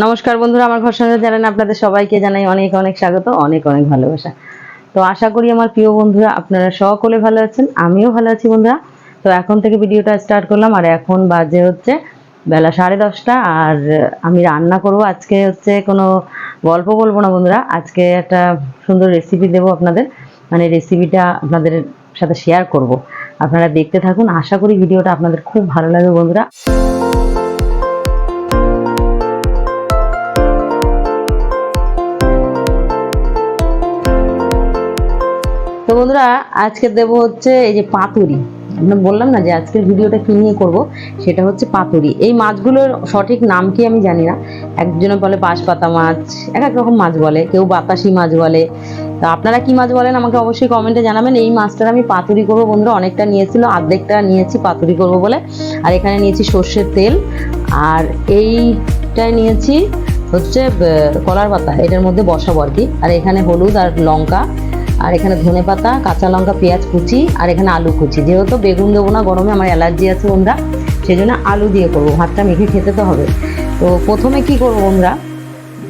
নমস্কার বন্ধুরা, আমার ঘর সংসার জানেন আপনাদের সবাইকে জানাই অনেক অনেক স্বাগত, অনেক অনেক ভালোবাসা। তো আশা করি আমার প্রিয় বন্ধুরা আপনারা সকলে ভালো আছেন, আমিও ভালো আছি বন্ধুরা। তো এখন থেকে ভিডিওটা স্টার্ট করলাম, আর এখন বাজে হচ্ছে বেলা 10:30। আর আমি রান্না করব আজকে। হচ্ছে কোনো গল্প বলবো না বন্ধুরা, আজকে একটা সুন্দর রেসিপি দেবো আপনাদের, মানে রেসিপিটা আপনাদের সাথে শেয়ার করব। আপনারা দেখতে থাকুন, আশা করি ভিডিওটা আপনাদের খুব ভালো লাগবে বন্ধুরা। তো বন্ধুরা, আজকে দেবো হচ্ছে এই যে পাতুরি। আমি বললাম না যে আজকের ভিডিওটা কি নিয়ে করব, সেটা হচ্ছে পাতুরি। এই মাছগুলোর সঠিক নাম কি আমি জানি না, একজনে বলে বাঁশপাতা মাছ, এক এক রকম মাছ বলে, কেউ বাতাসি মাছ বলে। তা আপনারা কি মাছ বলেন আমাকে অবশ্যই কমেন্টে জানাবেন। এই মাছটার আমি পাতুরি করবো বন্ধুরা, অনেকটা নিয়েছিল, অর্ধেকটা নিয়েছি পাতুরি করবো বলে। আর এখানে নিয়েছি সর্ষের তেল, আর এইটাই নিয়েছি হচ্ছে কলার পাতা, এটার মধ্যে বসাবো আর কি। আর এখানে হলুদ আর লঙ্কা, আর এখানে ধনেপাতা, কাঁচা লঙ্কা, পেঁয়াজ কুচি, আর এখানে আলু কুচি। যেহেতু বেগুন দেবো না, গরমে আমার অ্যালার্জি আছে বন্ধুরা, সেই জন্য আলু দিয়ে করবো। ভাতটা মেখে খেতে তো হবে। তো প্রথমে কি করবো বন্ধুরা,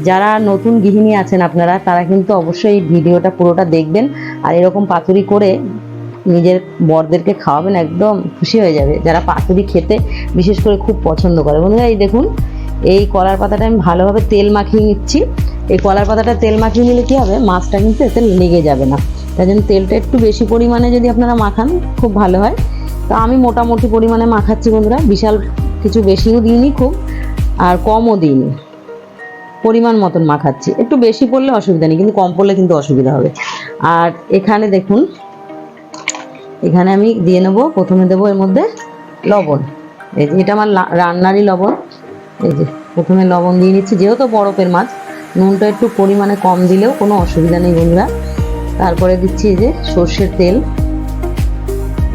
যারা নতুন গৃহিণী আছেন আপনারা, তারা কিন্তু অবশ্যই এই ভিডিওটা পুরোটা দেখবেন, আর এরকম পাতুরি করে নিজের বরদেরকে খাওয়াবেন, একদম খুশি হয়ে যাবে। যারা পাতুরি খেতে বিশেষ করে খুব পছন্দ করে বন্ধুরা। এই দেখুন, এই কলার পাতাটা আমি ভালোভাবে তেল মাখিয়ে নিচ্ছি। এই কলার পাতাটা তেল মাখিয়ে নিলে কী হবে, মাছটা কিন্তু এতে লেগে যাবে না। তাই জন্য তেলটা একটু বেশি পরিমাণে যদি আপনারা মাখান খুব ভালো হয়। তো আমি মোটামুটি পরিমাণে মাখাচ্ছি বন্ধুরা, বিশাল কিছু বেশিও দিইনি খুব, আর কমও দিইনি, পরিমাণ মতন মাখাচ্ছি। একটু বেশি পড়লে অসুবিধা নেই, কিন্তু কম পড়লে কিন্তু অসুবিধা হবে। আর এখানে দেখুন, এখানে আমি দিয়ে নেব, প্রথমে দেবো এর মধ্যে লবণ। এই যে এটা আমার রান্নারই লবণ। এই যে প্রথমে লবণ দিয়ে নিচ্ছি, যেহেতু বরফের মাছ নুনটা একটু পরিমাণে কম দিলেও কোনো অসুবিধা নেই বন্ধুরা। তারপরে দিচ্ছি এই যে সর্ষের তেল।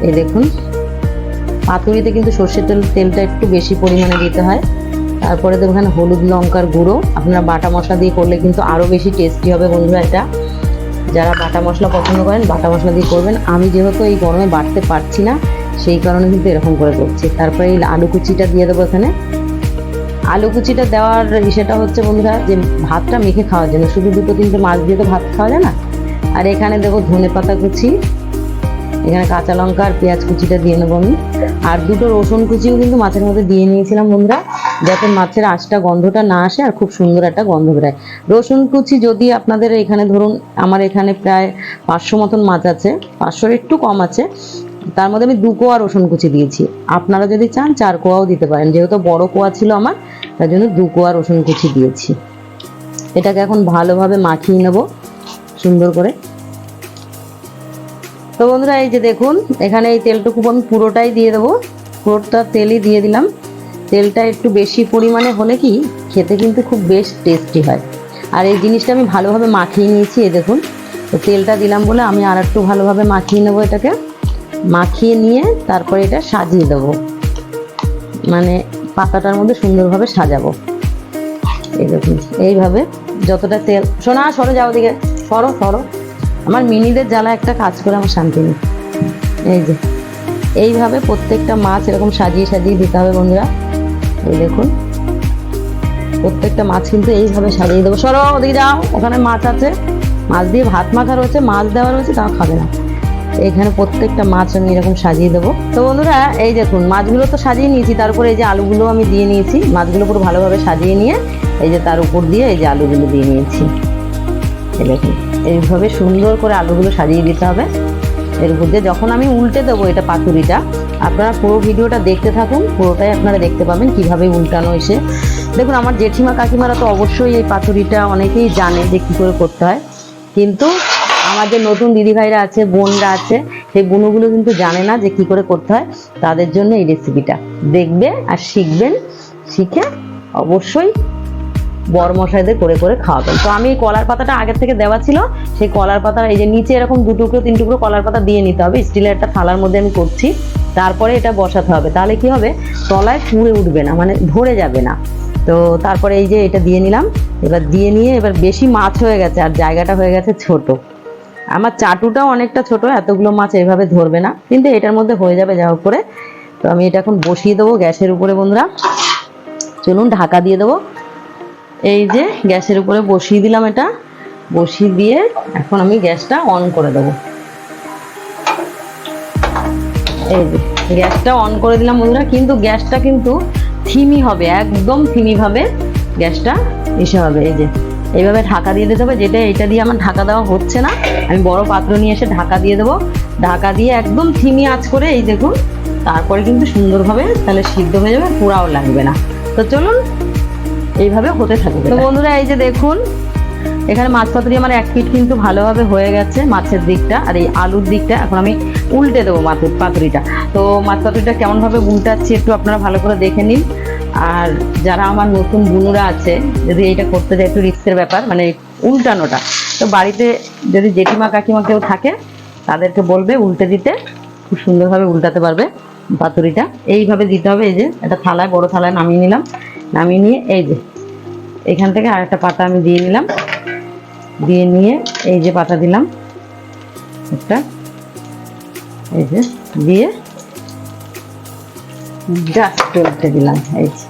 এই দেখুন, পাতুরিতে কিন্তু সর্ষের তেলটা একটু বেশি পরিমাণে দিতে হয়। তারপরে দেবো এখানে হলুদ লঙ্কার গুঁড়ো। আপনারা বাটা মশলা দিয়ে করলে কিন্তু আরও বেশি টেস্টি হবে বন্ধুরা। এটা যারা বাটা মশলা পছন্দ করেন বাটা মশলা দিয়ে করবেন। আমি যেহেতু এই গরমে বাটতে পারছি না, সেই কারণে কিন্তু এরকম করে করছি। তারপরে এই আলু কুচিটা দিয়ে দেবো এখানে। আলু কুচিটা দেওয়ার সেটা হচ্ছে বন্ধুরা, যে ভাতটা মেখে খাওয়ার জন্য, শুধু দুটো তিনটে মাছ দিয়ে তো ভাত খাওয়া যায় না। আর এখানে দেবো ধনেপাতা কুচি, এখানে কাঁচা লঙ্কা আর পেঁয়াজ কুচিটা দিয়ে নেবো আমি। আর দুটো রসুন কুচিও কিন্তু মাছের মধ্যে দিয়ে নিয়েছিলাম বন্ধুরা, যাতে মাছের আঁশটা গন্ধটা না আসে আর খুব সুন্দর একটা গন্ধ বেরোয়। রসুন কুচি যদি আপনাদের এখানে ধরুন, আমার এখানে প্রায় 500 মতন মাছ আছে, 500-র একটু কম আছে, তার মধ্যে আমি 2 কোয়া রসুন কুচি দিয়েছি। আপনারা যদি চান 4 কোয়াও দিতে পারেন, যেহেতু বড় কোয়া ছিল আমার, তার জন্য 2 কোয়া রসুন কুচি দিয়েছি। এটাকে এখন ভালোভাবে মাখিয়ে নেব সুন্দর করে। তো বন্ধুরা, এই যে দেখুন, এখানে এই তেলটুকু আমি পুরোটাই দিয়ে দেবো, পুরোটা তেলই দিয়ে দিলাম। তেলটা একটু বেশি পরিমাণে হলে কি খেতে কিন্তু খুব বেশ টেস্টি হয়। আর এই জিনিসটা আমি ভালোভাবে মাখিয়ে নিয়েছি। এই দেখুন, তো তেলটা দিলাম বলে আমি আর একটু ভালোভাবে মাখিয়ে নেবো। এটাকে মাখিয়ে নিয়ে তারপরে এটা সাজিয়ে দেবো, মানে পাতাটার মধ্যে সুন্দরভাবে সাজাবো। এই দেখুন, এইভাবে যতটা তেল, সোনা সরো, যাও দিকে, সরো সরো, আমার মিনিদের জ্বালা একটা কাজ করে আমার শান্তি নেই। এই যে এইভাবে প্রত্যেকটা মাছ এরকম সাজিয়ে সাজিয়ে দিতে হবে বন্ধুরা। এই দেখুন, প্রত্যেকটা মাছ কিন্তু এইভাবে সাজিয়ে দেবো। সরো, ওদিকে যাও, ওখানে মাছ আছে, মাছ দিয়ে ভাত মাখা রয়েছে, মাছ দেওয়া রয়েছে, তাও খাবে না। এখানে প্রত্যেকটা মাছ আমি এরকম সাজিয়ে দেবো। তো বন্ধুরা, এই দেখুন মাছগুলো তো সাজিয়ে নিয়েছি, তারপরে এই যে আলুগুলো আমি দিয়ে নিয়েছি। মাছগুলো পুরো ভালোভাবে সাজিয়ে নিয়ে এই যে তার উপর দিয়ে এই যে আলুগুলো দিয়ে নিয়েছি। এই দেখুন, এইভাবে সুন্দর করে আলুগুলো সাজিয়ে দিতে হবে। এর উপর দিয়ে যখন আমি উল্টে দেবো এটা পাতুরিটা, আপনারা পুরো ভিডিওটা দেখতে থাকুন, পুরোটাই আপনারা দেখতে পাবেন কিভাবে উল্টানো এসে। দেখুন, আমার জেঠিমা কাকিমারা তো অবশ্যই এই পাতুরিটা অনেকেই জানে যে কী করে করতে হয়, কিন্তু আমার যে নতুন দিদিভাইরা আছে, বোনরা আছে, সেই বোনগুলো কিন্তু জানে না যে কী করে করতে হয়। তাদের জন্য এই রেসিপিটা দেখবে আর শিখবেন, শিখে অবশ্যই বড় মশাইদের করে করে খাওয়াবেন। তো আমি এই কলার পাতাটা আগের থেকে দেওয়া ছিল, সেই কলার পাতা এই যে নিচে এরকম 2 টুকরো 3 টুকরো কলার পাতা দিয়ে নিতে হবে। স্টিলের একটা থালার মধ্যে আমি করছি, তারপরে এটা বসাতে হবে। তাহলে কি হবে, তলায় পুড়ে উঠবে না, মানে ধরে যাবে না। তো তারপরে এই যে এটা দিয়ে নিলাম। এবার দিয়ে নিয়ে এবার বেশি মাছ হয়ে গেছে আর জায়গাটা হয়ে গেছে ছোট, আমার চাটুটাও অনেকটা ছোট, এতগুলো মাছ এইভাবে ধরবে না, কিন্তু এটার মধ্যে হয়ে যাবে যা হোক করে। তো আমি এটা এখন বসিয়ে দেবো গ্যাসের উপরে বন্ধুরা। চলুন ঢাকা দিয়ে দেবো। এই যে গ্যাসের উপরে বসিয়ে দিলাম, এটা বসিয়ে দিয়ে এখন আমি গ্যাসটা অন করে দেবো। এই যে গ্যাসটা অন করে দিলাম বন্ধুরা, কিন্তু গ্যাসটা কিন্তু ধিমি হবে, একদম ধিমি ভাবে গ্যাসটা এসে হবে। এই যে এইভাবে ঢাকা দিয়ে দিতে হবে, যেটা এটা দিয়ে আমার ঢাকা দেওয়া হচ্ছে না, আমি বড় পাত্র নিয়ে এসে ঢাকা দিয়ে দেবো। ঢাকা দিয়ে একদম ধিমি আঁচ করে এই দেখুন, তারপরে কিন্তু সুন্দরভাবে তাহলে সিদ্ধ হয়ে যাবে, পোড়াও লাগবে না। তো চলুন এইভাবে হতে থাকুক। তো বন্ধুরা এই যে দেখুন, এখানে মাছ পাতুরি আমার এক পিঠ কিন্তু ভালোভাবে হয়ে গেছে, মাছের দিকটা আর এই আলুর দিকটা। এখন আমি উল্টে দেবো পাতুরিটা। তো মাছ পাতুরিটা কেমনভাবে উল্টাচ্ছি একটু আপনারা ভালো করে দেখে নিন। আর যারা আমার নতুন বুনুরা আছে, যদি এইটা করতে যায় একটু রিস্কের ব্যাপার, মানে উল্টানোটা, তো বাড়িতে যদি জেঠিমা কাকিমা কেউ থাকে তাদেরকে বলবে উল্টে দিতে, খুব সুন্দরভাবে উল্টাতে পারবে পাতুরিটা। এইভাবে দিতে হবে। এই যে একটা থালায়, বড় থালায় নামিয়ে নিলাম, নামিয়ে নিয়ে এই যে এখান থেকে আরেকটা পাতা আমি দিয়ে নিলাম, দিয়ে নিয়ে এই যে পাতা দিলাম একটা, এই যে দিয়ে জাস্ট উল্টে দিলাম। এই যে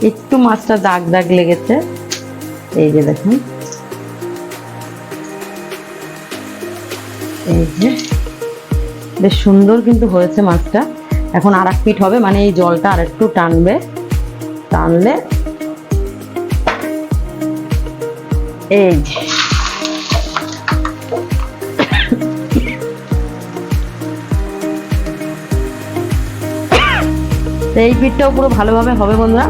একটু মাছটা দাগ দাগ লেগেছে, এই যে দেখুন, এই যে বেশ সুন্দর কিন্তু হয়েছে মাছটা। এখন আর এক পিঠ হবে, মানে এই জলটা আর একটু টানবে, টানলে এই এই পিঠটাও পুরো ভালোভাবে হবে বন্ধুরা।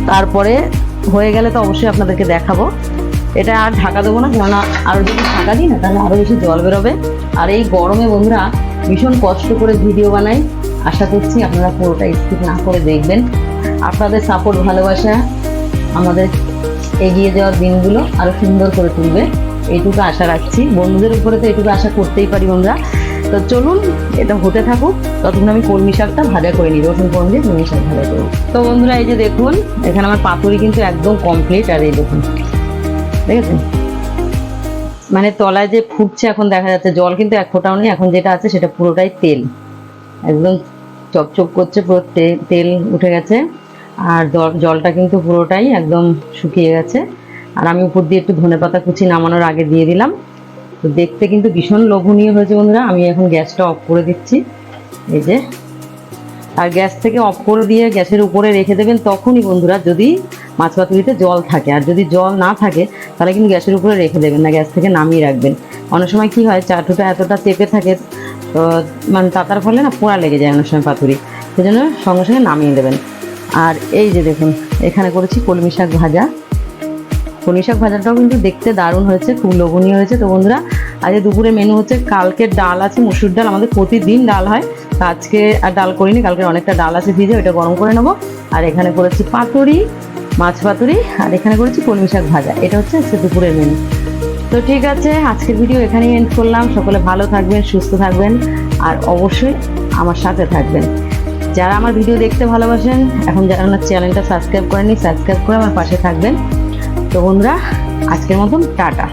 তারপরে হয়ে গেলে তো অবশ্যই আপনাদেরকে দেখাবো। এটা আর ঢাকা দেবো না, কেননা আরও যদি ঢাকা দিই না তাহলে আরও বেশি জল বেরোবে। আর এই গরমে বন্ধুরা ভীষণ কষ্ট করে ভিডিও বানাই, আশা করছি আপনারা পুরোটা স্কিপ না করে দেখবেন। আপনাদের সাপোর্ট, ভালোবাসা আমাদের এগিয়ে যাওয়ার দিনগুলো আরও সুন্দর করে তুলবে, এইটুকু আশা রাখছি। বন্ধুদের উপরে তো এইটুকু আশা করতেই পারি বন্ধুরা। তো চলুন এটা হতে থাকুক, ততক্ষণ আমি কলমি শাকটা ভাজা করে নিই, রসুন ফোড়ন দিয়ে কলমি শাক ভাজা করব। তো বন্ধুরা এই যে দেখুন, এখানে আমার পাতুরি কিন্তু একদম কমপ্লিট। আর এই দেখুন, দেখেছেন মানে তলায় যে ফুটছে এখন দেখা যাচ্ছে, জল কিন্তু এক ফোঁটাও নেই, এখন যেটা আছে সেটা পুরোটাই তেল, একদম চকচক করছে, পুরো তেল উঠে গেছে। আর জলটা কিন্তু পুরোটাই একদম শুকিয়ে গেছে। আর আমি উপর দিয়ে একটু ধনেপাতা কুচি নামানোর আগে দিয়ে দিলাম। তো দেখতে কিন্তু ভীষণ লোভনীয় হয়েছে বন্ধুরা। আমি এখন গ্যাসটা অফ করে দিচ্ছি, এই যে। আর গ্যাস থেকে অফ করে দিয়ে গ্যাসের উপরে রেখে দেবেন তখনই বন্ধুরা, যদি মাছ পাতুরিতে জল থাকে। আর যদি জল না থাকে তাহলে কিন্তু গ্যাসের উপরে রেখে দেবেন না, গ্যাস থেকে নামিয়ে রাখবেন। অনেক সময় কি হয়, চাটুটা এতটা চেপে থাকে, তো মানে তাতার ফলে না পোড়া লেগে যায় অনেক সময় পাতুরি, সেজন্য সঙ্গে সঙ্গে নামিয়ে দেবেন। আর এই যে দেখুন, এখানে করেছি কলমি শাক ভাজা। কলমি শাক ভাজাটাও কিন্তু দেখতে দারুণ হয়েছে, খুব লোভনীয় হয়েছে। তো বন্ধুরা আজকে দুপুরে মেনু হচ্ছে, কালকের ডাল আছে, মুসুর ডাল, আমাদের প্রতিদিন ডাল হয়, তো আজকে আর ডাল করিনি, কালকে অনেকটা ডাল আছে ভিজে, ওইটা গরম করে নেবো। আর এখানে করেছি পাতুরি, মাছ পাতুরি, আর এখানে করেছি কলমি শাক ভাজা। এটা হচ্ছে আজকে দুপুরের মেনু। তো ঠিক আছে, আজকের ভিডিও এখানেই এন্ড করলাম। সকলে ভালো থাকবেন, সুস্থ থাকবেন, আর অবশ্যই আমার সাথে থাকবেন। যারা আমার ভিডিও দেখতে ভালোবাসেন, এখন যারা আমার চ্যানেলটা সাবস্ক্রাইব করেননি, সাবস্ক্রাইব করে আমার পাশে থাকবেন। তো বন্ধুরা আজকের মতন টাটা।